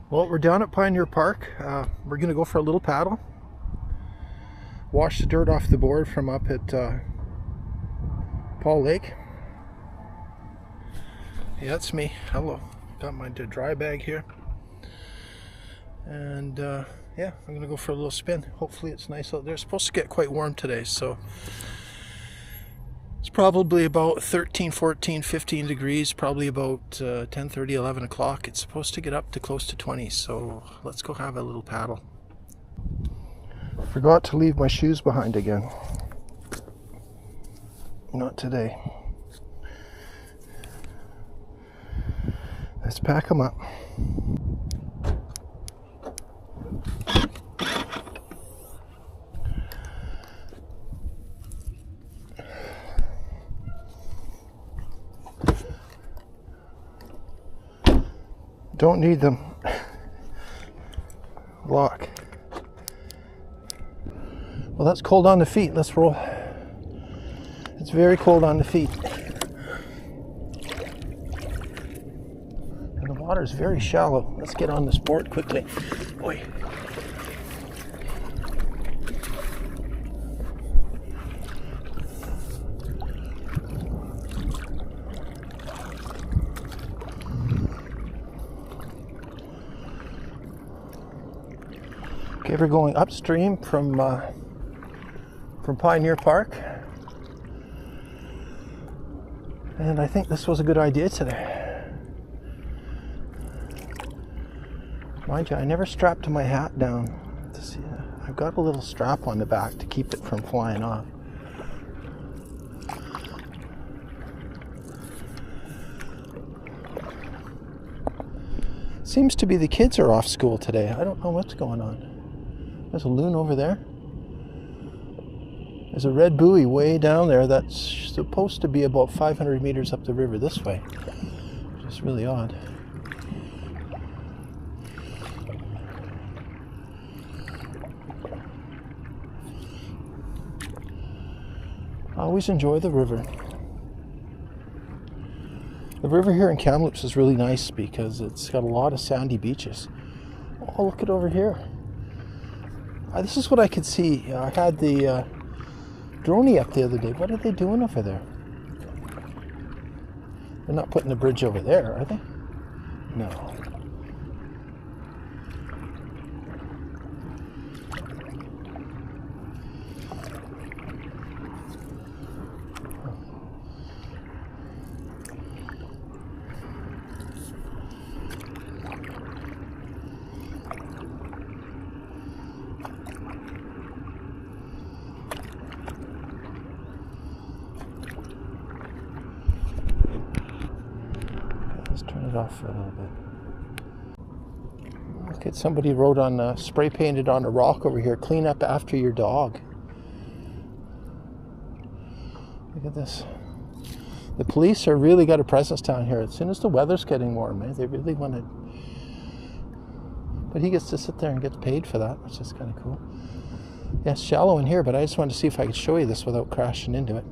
Well, we're down at Pioneer Park. We're going to go for a little paddle. Wash the dirt off the board from up at Paul Lake. Yeah, that's me. Hello. Got my dry bag here. And yeah, I'm going to go for a little spin. Hopefully it's nice out there. It's supposed to get quite warm today, so it's probably about 13, 14, 15 degrees, probably about 10:30, 11 o'clock. It's supposed to get up to close to 20, so let's go have a little paddle. Forgot to leave my shoes behind again. Not today. Let's pack them up. Don't need them. Lock. Well, that's cold on the feet. Let's roll. It's very cold on the feet. And the water is very shallow. Let's get on this board quickly. Boy. Okay, we're going upstream from Pioneer Park, and I think this was a good idea today. Mind you, I never strapped my hat down. To see, I've got a little strap on the back to keep it from flying off. Seems to be the kids are off school today. I don't know what's going on. There's a loon over there. There's a red buoy way down there that's supposed to be about 500 meters up the river this way. Which is really odd. I always enjoy the river. The river here in Kamloops is really nice because it's got a lot of sandy beaches. Oh, look at over here. This is what I could see. I had the droney up the other day. What are they doing over there? They're not putting the bridge over there, are they? No. Turn it off for a little bit. Look at somebody wrote on spray painted on a rock over here, clean up after your dog. Look at this. The police are really got a presence down here. As soon as the weather's getting warm, they really want to. But he gets to sit there and gets paid for that, which is kind of cool. Yeah, it's shallow in here, but I just wanted to see if I could show you this without crashing into it.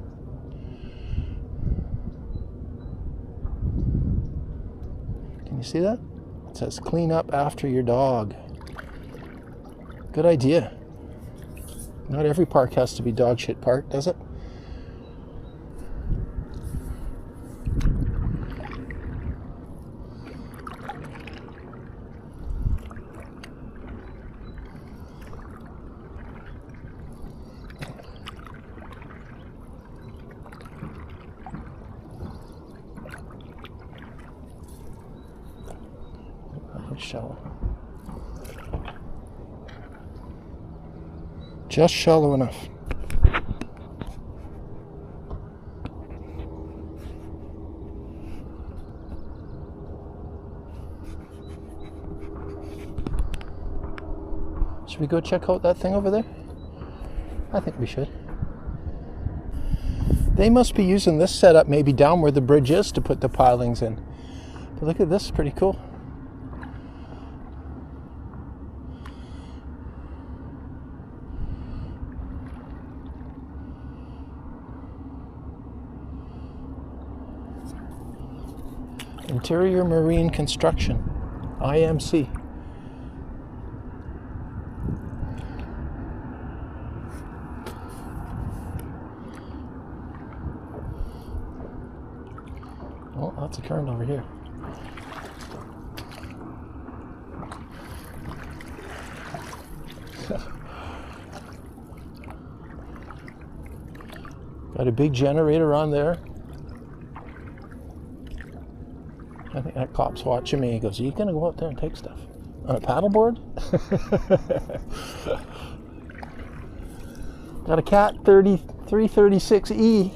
Can you see that? It says clean up after your dog. Good idea. Not every park has to be dog shit park, does it? Shallow. Just shallow enough. Should we go check out that thing over there? I think we should. They must be using this setup maybe down where the bridge is to put the pilings in. But look at this, pretty cool. Interior Marine Construction, IMC. Lots of current over here. Got a big generator on there. I think that cop's watching me. He goes, "Are you gonna go out there and take stuff on a paddleboard?" Got a Cat 336E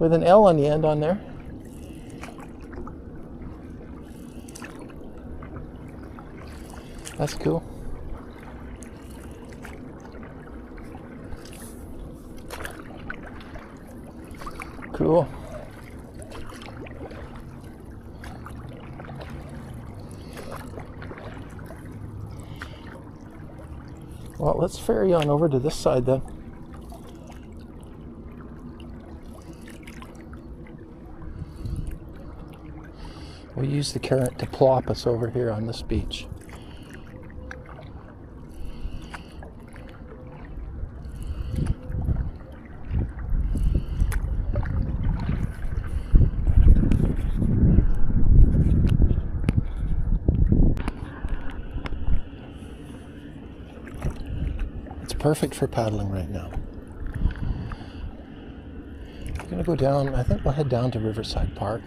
with an L on the end on there. That's cool. Cool. Well, let's ferry on over to this side then. We'll use the current to plop us over here on this beach. Perfect for paddling right now. We're going to go down, I think we'll head down to Riverside Park.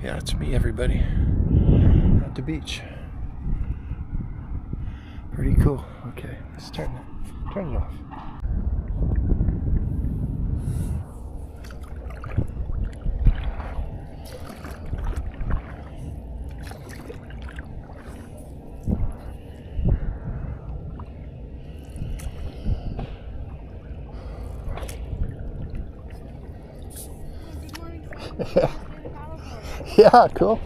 Yeah, it's me, everybody, at the beach. Pretty cool. Okay, let's turn it off. Yeah, cool.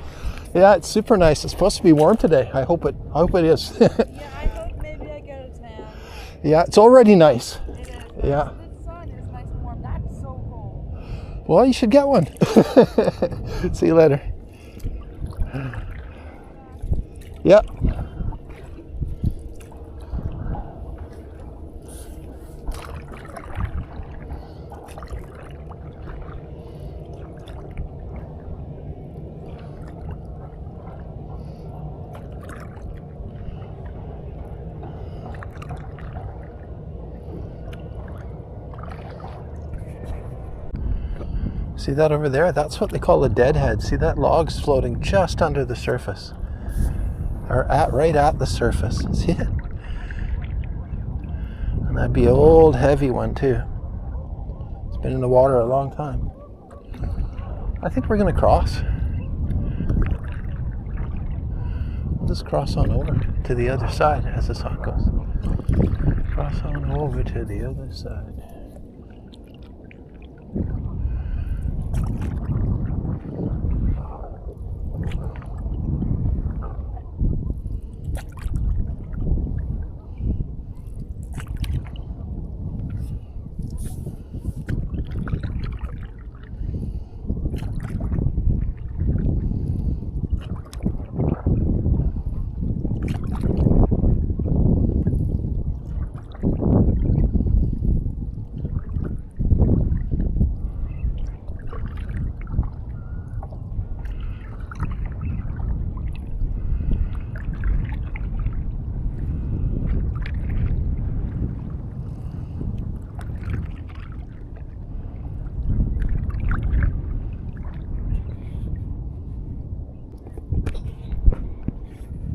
Yeah, it's super nice. It's supposed to be warm today. I hope it is. Yeah, I hope maybe I get a tan. Yeah, it's already nice. It is. Yeah. The sun is nice and warm. That's so cold. Well, you should get one. See you later. Yeah. See that over there? That's what they call a deadhead. See that log's floating just under the surface. Or right at the surface. See it? And that'd be an old heavy one too. It's been in the water a long time. I think we're gonna cross. We'll just cross on over to the other side as the sun goes. Cross on over to the other side.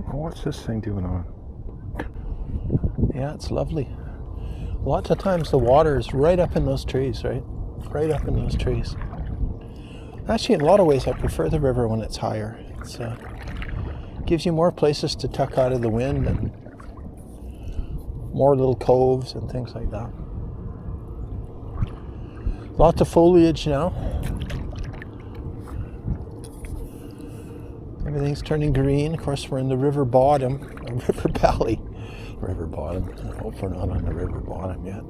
What's this thing doing on? Yeah, it's lovely. Lots of times the water is right up in those trees, right? Right up in those trees. Actually, in a lot of ways, I prefer the river when it's higher. It's Gives you more places to tuck out of the wind and more little coves and things like that. Lots of foliage now. Everything's turning green. Of course, we're in the river bottom, river valley. River bottom. I hope we're not on the river bottom yet.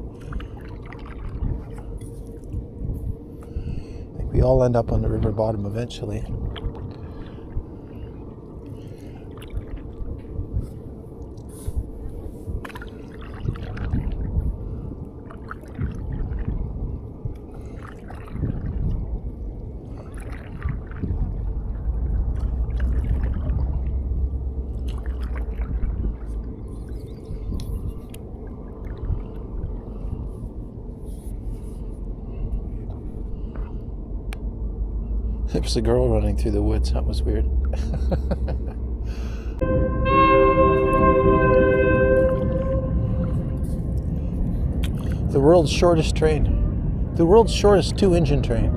I think we all end up on the river bottom eventually. There was a girl running through the woods. That was weird. The world's shortest train. The world's shortest 2-engine train.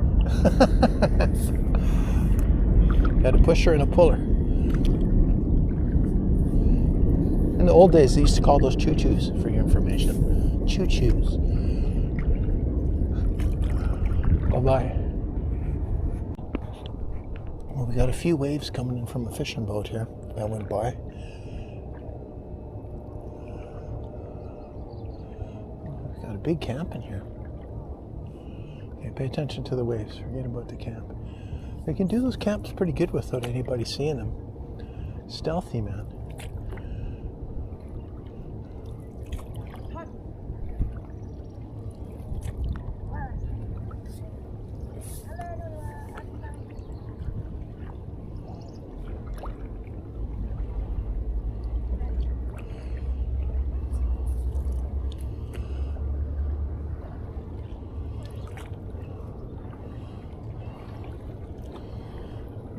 Got a pusher and a puller. In the old days, they used to call those choo-choos, for your information. Choo-choos. Bye-bye. Well, we got a few waves coming in from a fishing boat here. I went by. Got a big camp in here. Okay, pay attention to the waves. Forget about the camp. They can do those camps pretty good without anybody seeing them. Stealthy, man.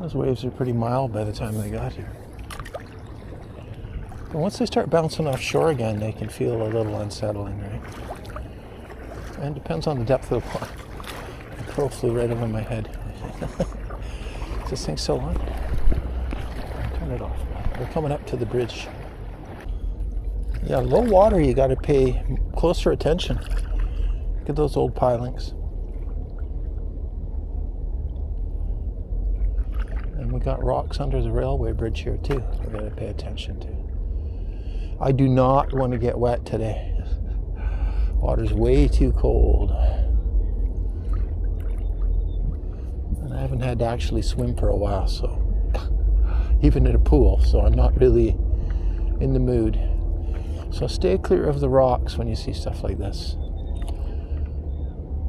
Those waves are pretty mild by the time they got here. But once they start bouncing offshore again, they can feel a little unsettling, right? And it depends on the depth of the pond. The crow flew right over my head. This thing's so on. Turn it off. We're coming up to the bridge. Yeah, low water, you got to pay closer attention. Look at those old pilings. And we got rocks under the railway bridge here too. We got to pay attention to. I do not want to get wet today. Water's way too cold. And I haven't had to actually swim for a while, so even in a pool, so I'm not really in the mood. So stay clear of the rocks when you see stuff like this.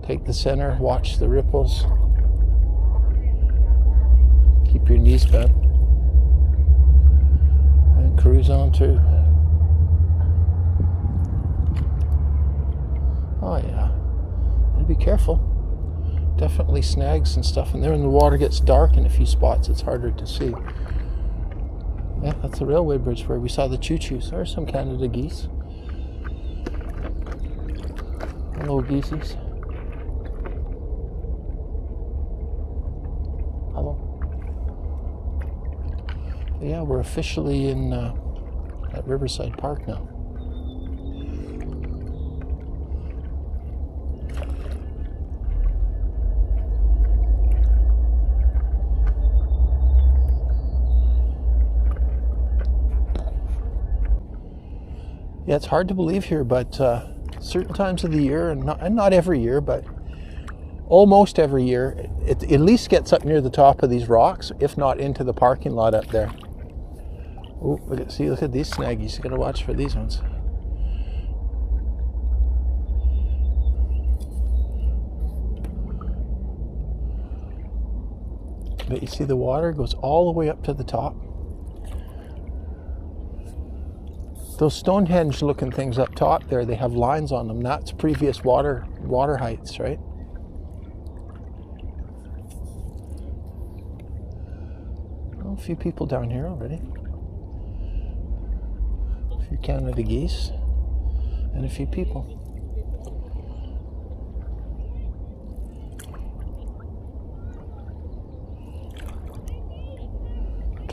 Take the center, watch the ripples. Keep your knees bent and cruise on through. Oh yeah, and be careful. Definitely snags and stuff in there, and the water gets dark in a few spots. It's harder to see. Yeah, that's the railway bridge where we saw the choo-choos. There's some Canada geese. Hello, geesies. Hello. Yeah, we're officially in at Riverside Park now. Yeah, it's hard to believe here, but certain times of the year, and not every year, but almost every year, it at least gets up near the top of these rocks, if not into the parking lot up there. Oh, look at these snaggies. You gotta watch for these ones. But you see the water goes all the way up to the top. Those Stonehenge looking things up top there, they have lines on them. That's previous water heights, right? Oh, a few people down here already. A few Canada geese and a few people.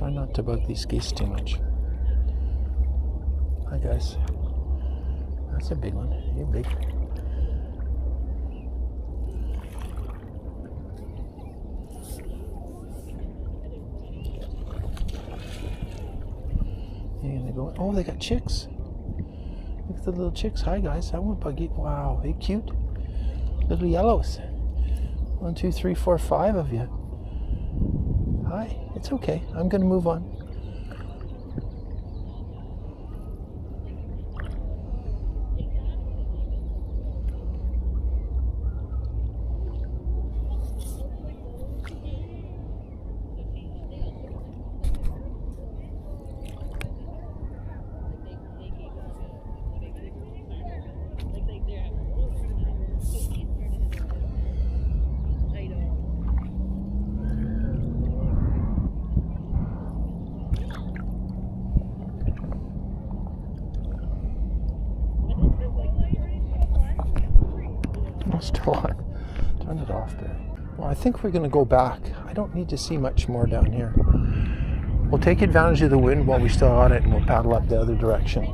Try not to bug these geese too much. Hi guys. That's a big one. You're big. You're gonna go. Oh, they got chicks. Look at the little chicks. Hi guys. I won't bug you. Wow, they cute. Little yellows. 1, 2, 3, 4, 5 of you. Hi. It's okay. I'm gonna move on. Still on. Turn it off there. Well, I think we're going to go back. I don't need to see much more down here. We'll take advantage of the wind while we still got it, and we'll paddle up the other direction.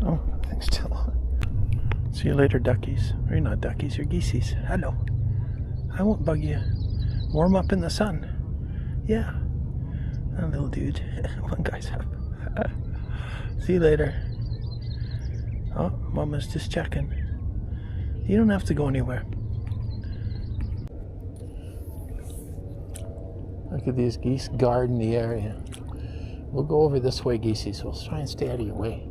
Oh, thing's still on. See you later, duckies. Or you're not duckies, you're geesies. Hello. I won't bug you. Warm up in the sun. Yeah. A little dude. One guy's up. See you later. Oh, Mama's just checking. You don't have to go anywhere. Look at these geese guarding the area. We'll go over this way, geesies, so we'll try and stay out of your way.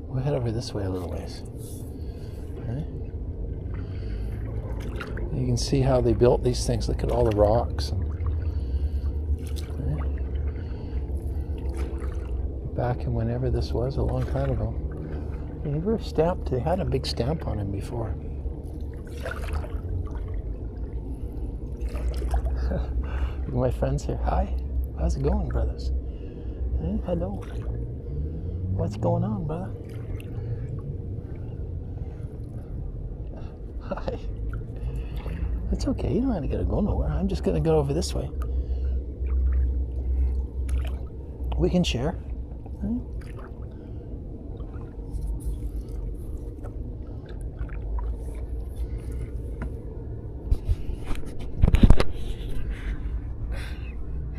We'll head over this way a little ways. Okay. You can see how they built these things. Look at all the rocks. Okay. Back in whenever this was, a long time ago. They were stamped. They had a big stamp on him before. My friends here. Hi. How's it going, brothers? Hey, hello. What's going on, brother? Hi. It's okay. You don't have to go nowhere. I'm just going to go over this way. We can share. Right?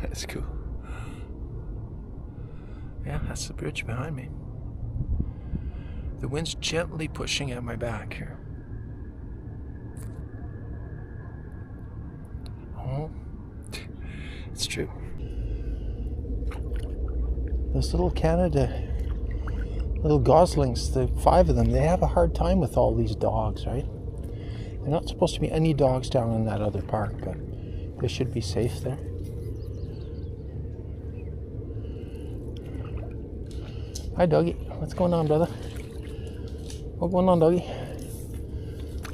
That's cool. Yeah, that's the bridge behind me. The wind's gently pushing at my back here. Oh, it's true. Those little Canada, little goslings, the 5 of them, they have a hard time with all these dogs, right? They're not supposed to be any dogs down in that other park, but they should be safe there. Hi, doggy. What's going on, brother? What's going on, doggy?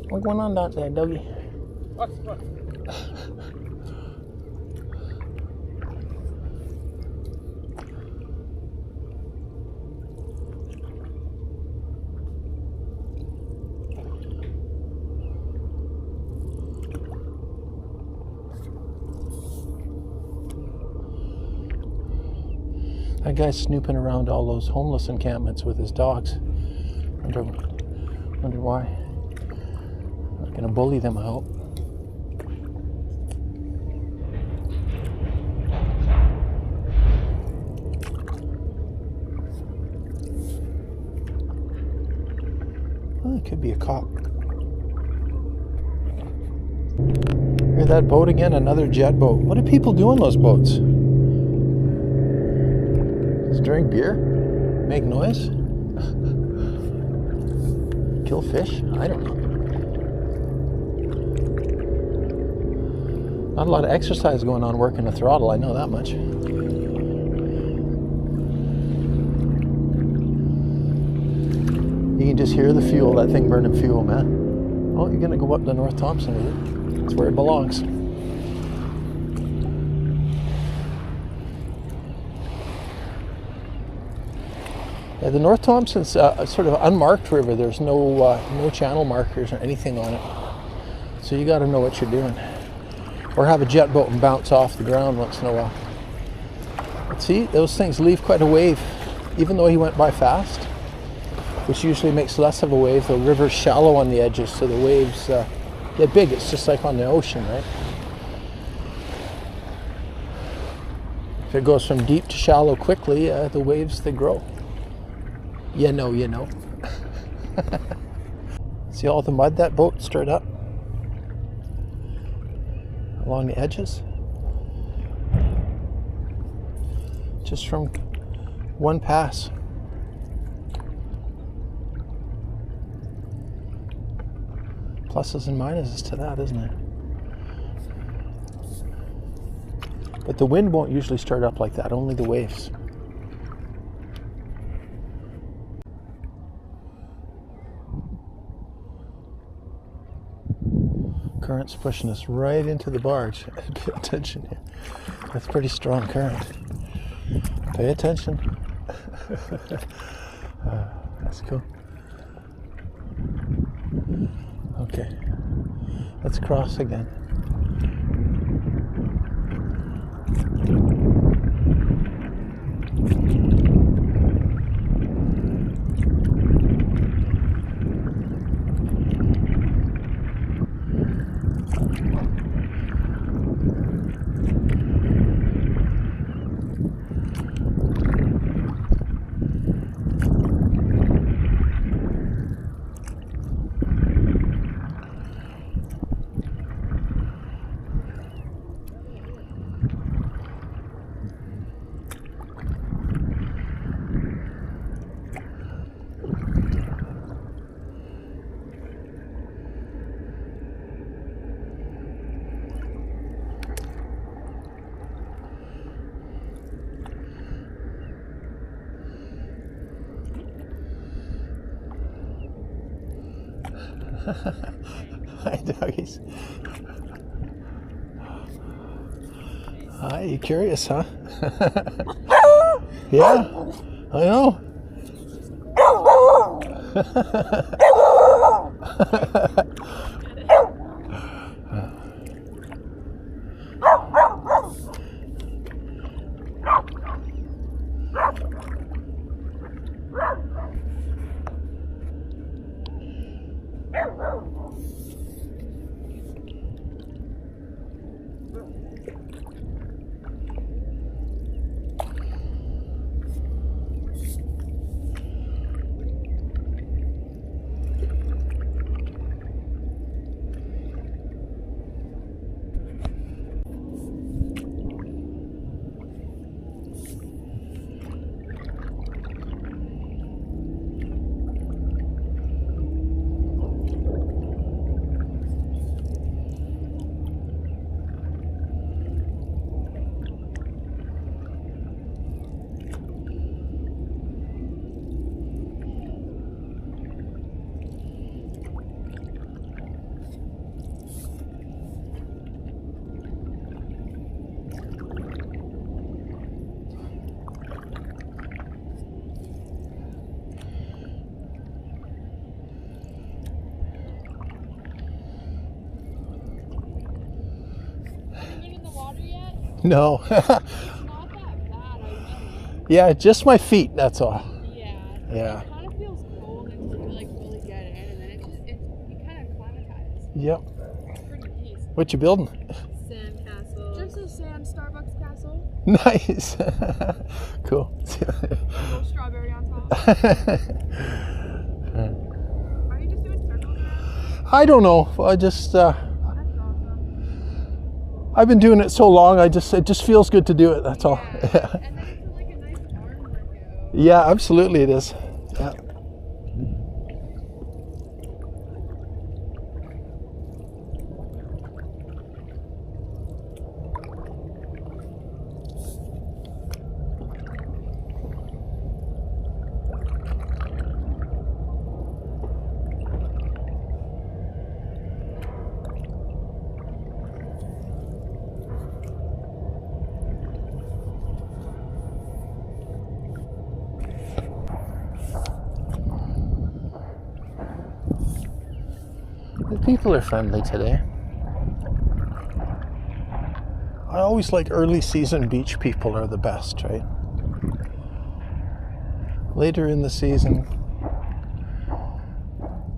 What's going on out there, doggy? What? That guy's snooping around all those homeless encampments with his dogs. Wonder why. Not gonna bully them, I hope. Well, it could be a cop. Hear that boat again? Another jet boat. What do people do on those boats? Just drink beer? Make noise? Kill fish? I don't know. Not a lot of exercise going on working the throttle, I know that much. You can just hear the fuel, that thing burning fuel, man. Oh, you're gonna go up to North Thompson with it. That's where it belongs. Yeah, the North Thompson's sort of unmarked river. There's no channel markers or anything on it. So you gotta know what you're doing. Or have a jet boat and bounce off the ground once in a while. But see, those things leave quite a wave, even though he went by fast, which usually makes less of a wave. The river's shallow on the edges, so the waves get big. It's just like on the ocean, right? If it goes from deep to shallow quickly, the waves, they grow. You know. See all the mud that boat stirred up along the edges? Just from one pass. Pluses and minuses to that, isn't it? But the wind won't usually start up like that, only the waves. Current's pushing us right into the barge. Pay attention here. That's pretty strong current. Pay attention. That's cool. Okay, let's cross again. Hi, doggies. Hi, you curious, huh? Yeah, I know. No. It's not that bad. I mean, Yeah, just my feet, that's all. Yeah. Yeah. It kind of feels cold until you like really get in, and then you kind of acclimatize. Yep. It's pretty decent. What you building? Sand castle. Just a sand Starbucks castle. Nice. Cool. A little strawberry on top. Are you just doing circles around? I don't know. I just That's awesome. I've been doing it so long. It just feels good to do it. That's all. Yeah. And then it's like a nice arm workout. Yeah, absolutely it is. Yeah. The people are friendly today. I always like early season beach people are the best, right? Later in the season,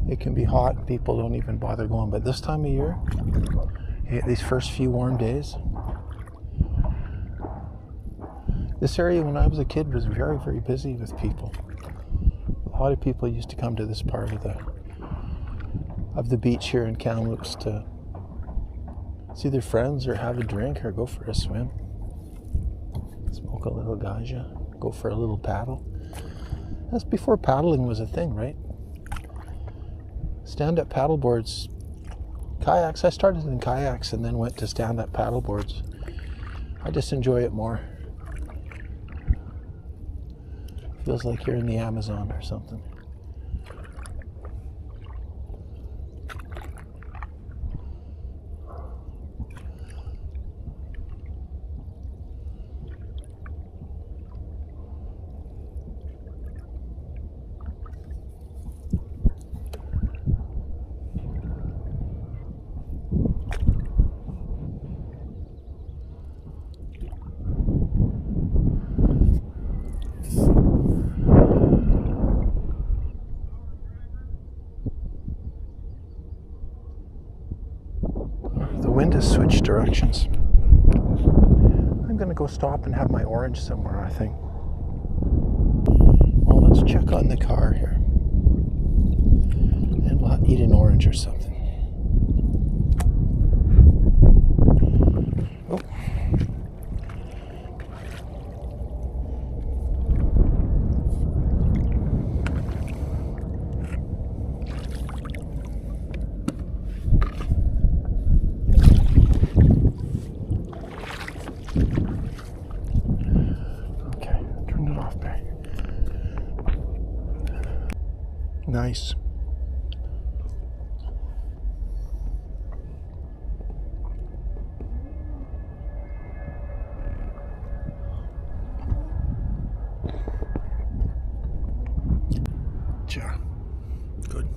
it can be hot. People don't even bother going. But this time of year, these first few warm days, this area when I was a kid was very, very busy with people. A lot of people used to come to this part of the beach here in Kamloops to see their friends or have a drink or go for a swim, smoke a little ganja, go for a little paddle. That's before paddling was a thing, right? Stand-up paddle boards, kayaks. I started in kayaks and then went to stand-up paddle boards. I just enjoy it more. Feels like you're in the Amazon or something. The wind has switched directions. I'm gonna go stop and have my orange somewhere, I think. Well, let's check on the car here. And we'll eat an orange or something. Oh. Nice. Yeah. Good.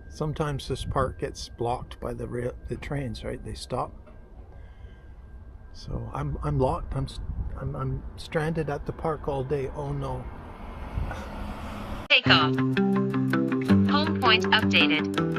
Sometimes this park gets blocked by the trains, right? They stop. So I'm locked. I'm stranded at the park all day. Oh no. Take off. Home point updated.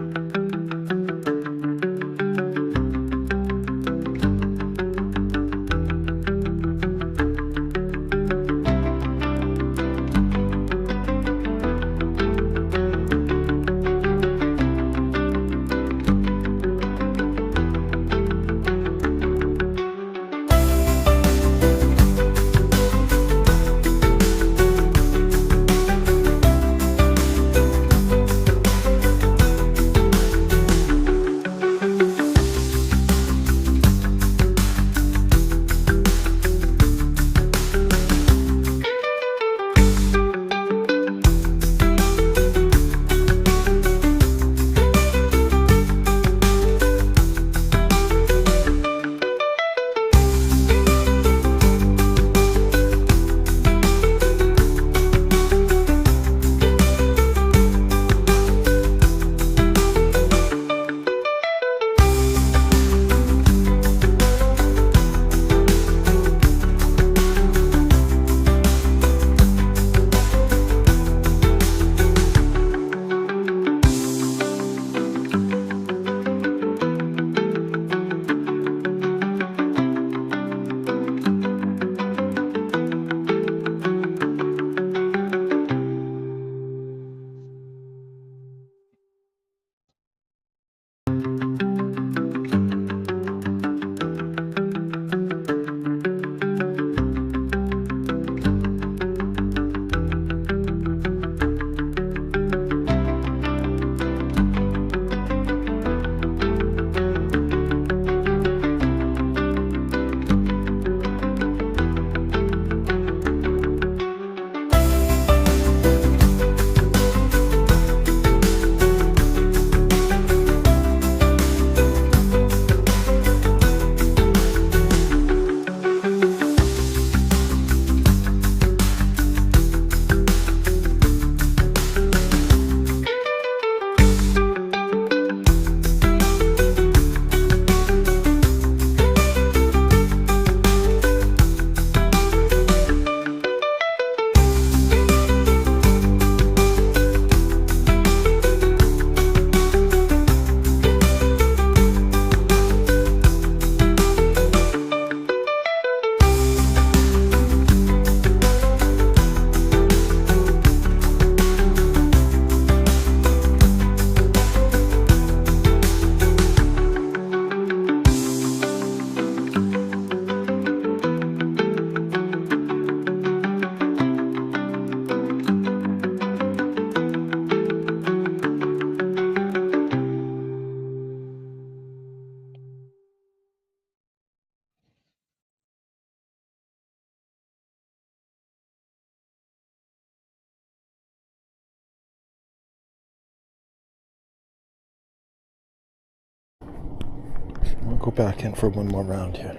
go back in for one more round here.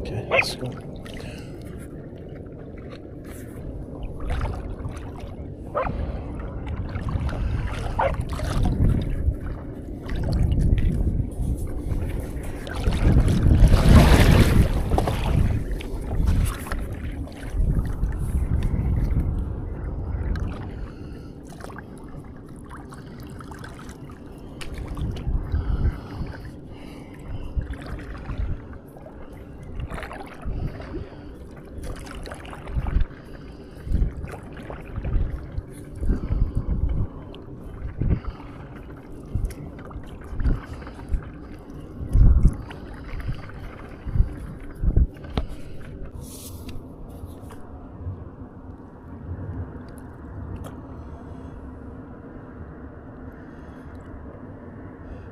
Okay, let's go.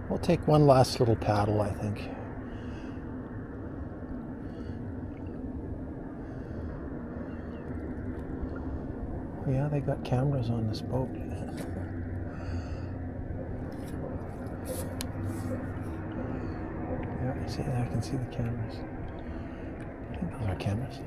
We'll take one last little paddle, I think. Yeah, they got cameras on this boat. Yeah, you see, I can see the cameras. I think those are cameras.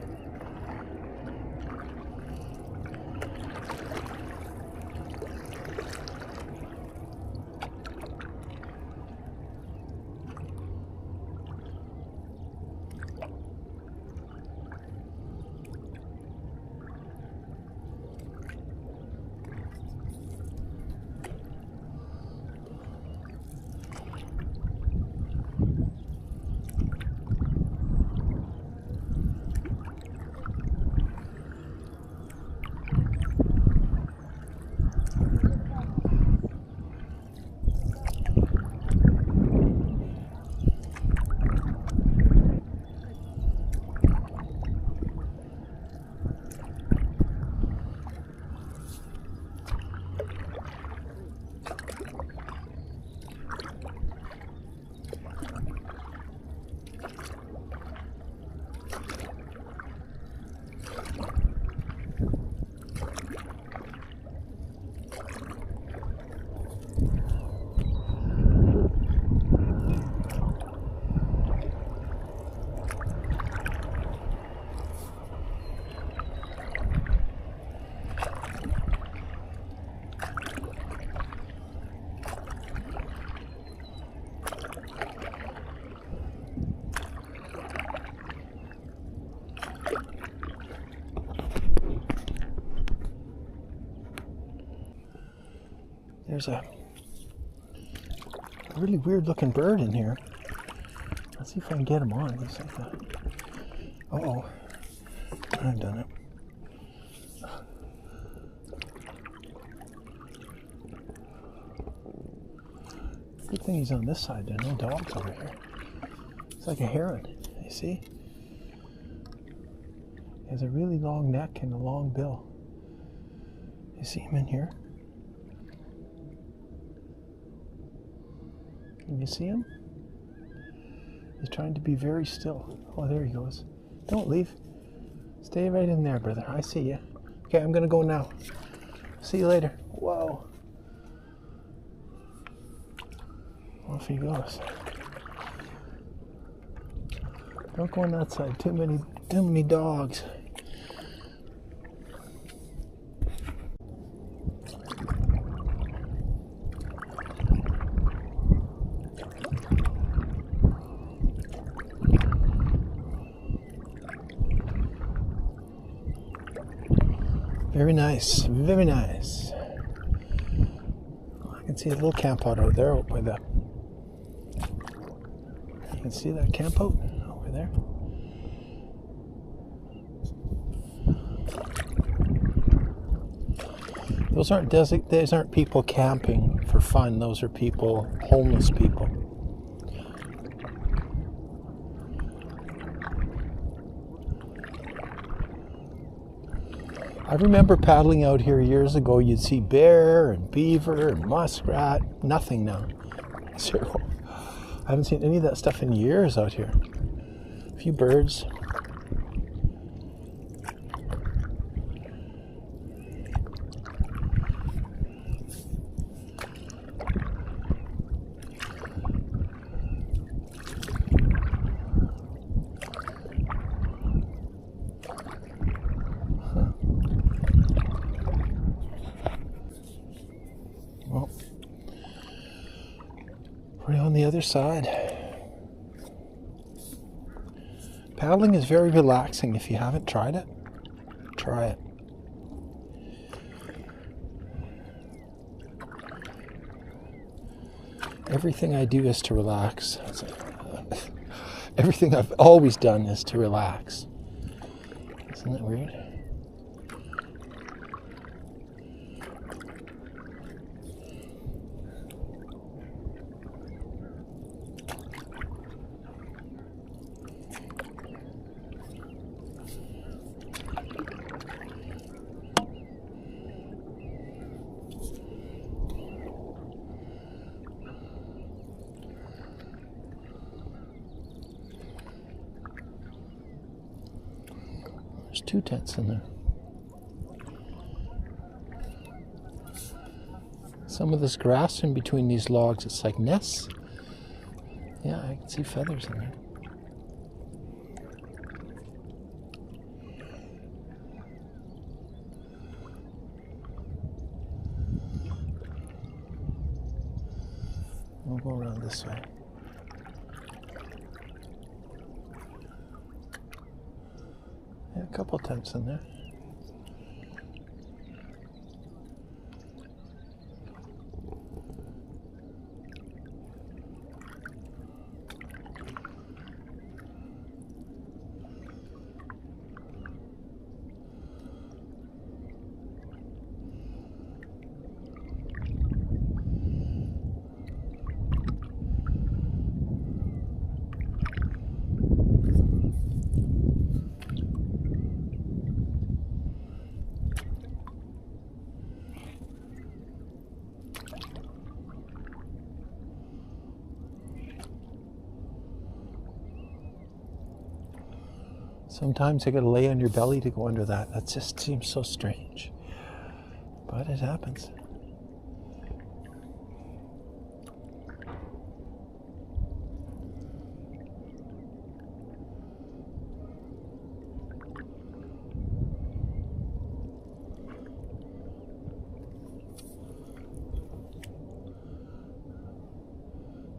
There's a really weird looking bird in here. Let's see if I can get him on. He's like a... Uh-oh. I've done it. Good thing he's on this side. There are no dogs over here. It's like a heron. You see? He has a really long neck and a long bill. You see him in here? Can you see him? He's trying to be very still. Oh, there he goes. Don't leave. Stay right in there, brother. I see you. Okay, I'm gonna go now. See you later. Whoa. Off he goes. Don't go on that side. Too many dogs. Very nice, very nice. can see a little camp out there out by the... You can see that camp out over there. Those aren't people camping for fun. Those are people, homeless people. I remember paddling out here years ago. You'd see bear and beaver and muskrat. Nothing now. Zero. I haven't seen any of that stuff in years out here. A few birds. Well, we're on the other side. Paddling is very relaxing. If you haven't tried it, try it. Everything I do is to relax. Everything I've always done is to relax. Isn't that weird? There's 2 tents in there. Some of this grass in between these logs, it's like nests. Yeah, I can see feathers in there. We'll go around this way. Yeah, a couple tents in there. Sometimes you gotta lay on your belly to go under that. That just seems so strange. But it happens.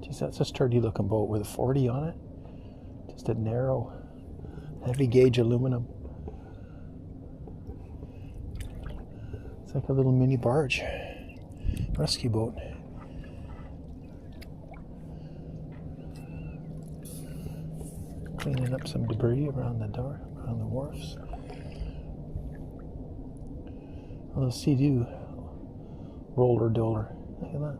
Geez, that's a sturdy looking boat with a 40 on it. Just a narrow, heavy gauge aluminum. It's like a little mini barge, rescue boat. Cleaning up some debris around the door, around the wharfs. A little Sea-Doo roller doler. Look at that.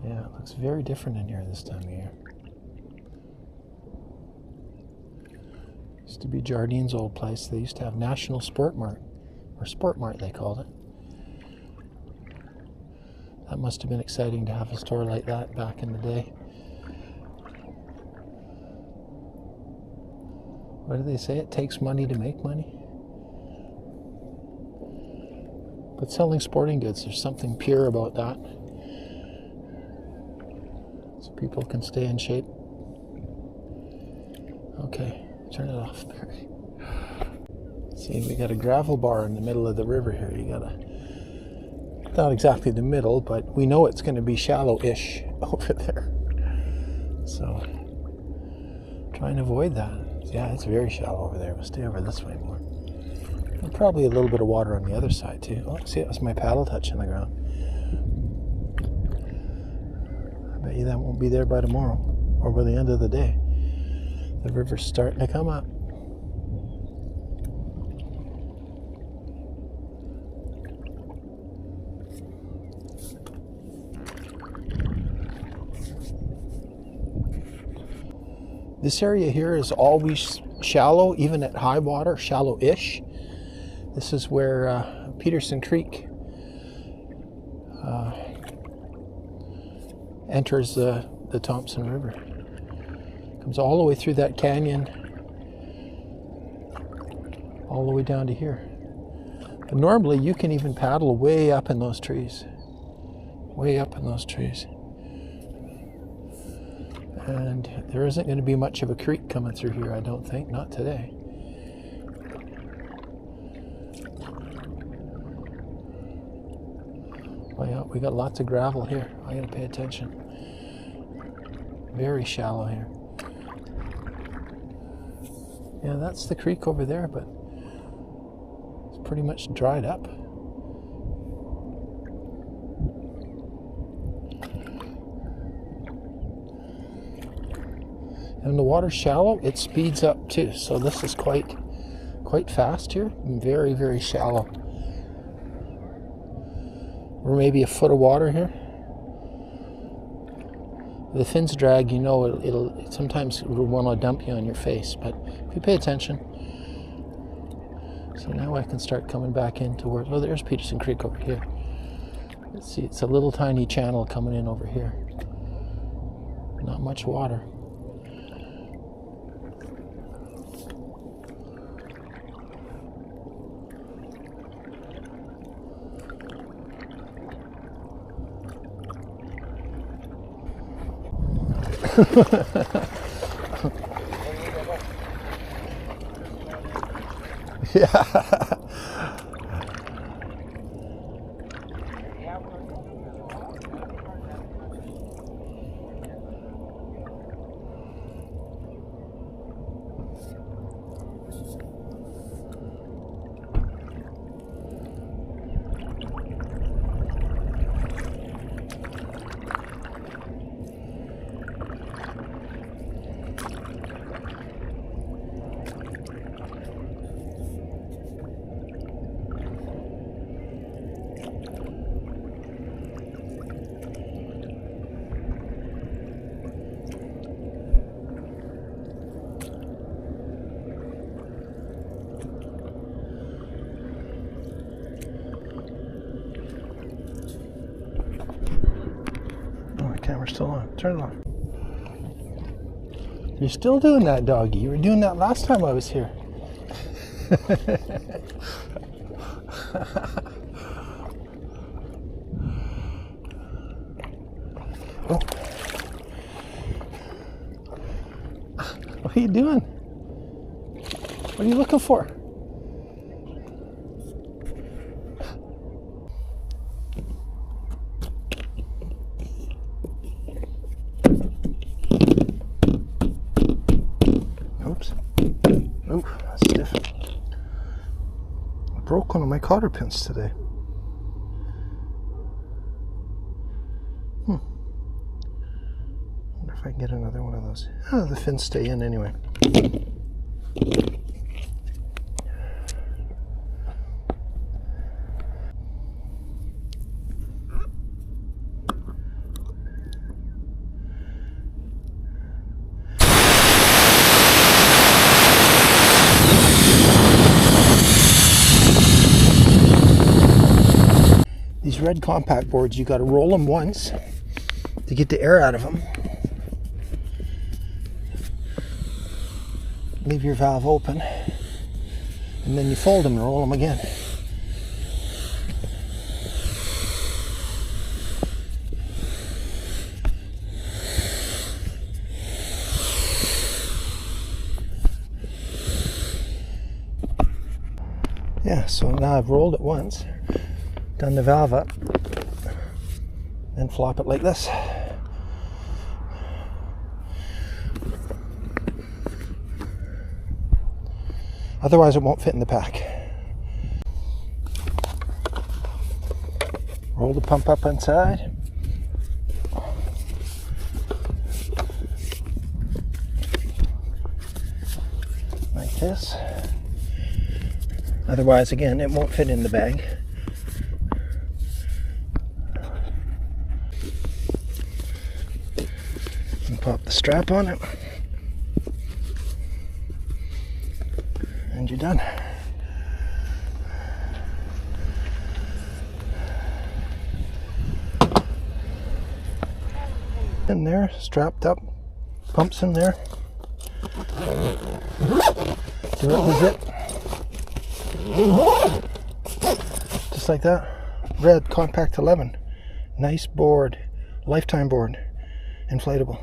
Yeah, it looks very different in here this time of year. Used to be Jardine's old place. They used to have National Sport Mart, or Sport Mart they called it. That must have been exciting to have a store like that back in the day. What do they say? It takes money to make money. But selling sporting goods, there's something pure about that. So people can stay in shape. Okay, turn it off, Barry. See, we got a gravel bar in the middle of the river here. You gotta, not exactly the middle, but we know it's going to be shallow-ish over there. So, try and avoid that. Yeah, it's very shallow over there. We'll stay over this way more. And probably a little bit of water on the other side too. Oh, see, that was my paddle touching the ground. I bet you that won't be there by tomorrow or by the end of the day. The river's starting to come up. This area here is always shallow, even at high water, shallow-ish. This is where Peterson Creek enters the Thompson River. Comes all the way through that canyon, all the way down to here. But normally you can even paddle way up in those trees. Way up in those trees. And there isn't going to be much of a creek coming through here, I don't think. Not today. Oh yeah, we got lots of gravel here. I gotta pay attention. Very shallow here. Yeah, that's the creek over there, but it's pretty much dried up. And the water's shallow, it speeds up too. So this is quite fast here. Very, very shallow. Or maybe a foot of water here. The fins drag, you know, it'll sometimes it'll want to dump you on your face, but if you pay attention. So now I can start coming back in towards, oh, there's Peterson Creek over here. Let's see, it's a little tiny channel coming in over here. Not much water. Yeah. Camera's still on. Turn it off. You're still doing that, doggy. You were doing that last time I was here. Oh. What are you doing? What are you looking for? Ooh, that's stiff. I broke one of my cotter pins today. Wonder if I can get another one of those. Oh, the fins stay in anyway. These red compact boards, you got to roll them once to get the air out of them. Leave your valve open, and then you fold them and roll them again. Yeah, so now I've rolled it once, done the valve up, then flop it like this. Otherwise it won't fit in the pack. Roll the pump up inside. Like this. Otherwise, again, it won't fit in the bag. And pop the strap on it. And you're done. In there, strapped up, pumps in there. Do it with zip. Just like that. Red Compact 11. Nice board. Lifetime board. Inflatable.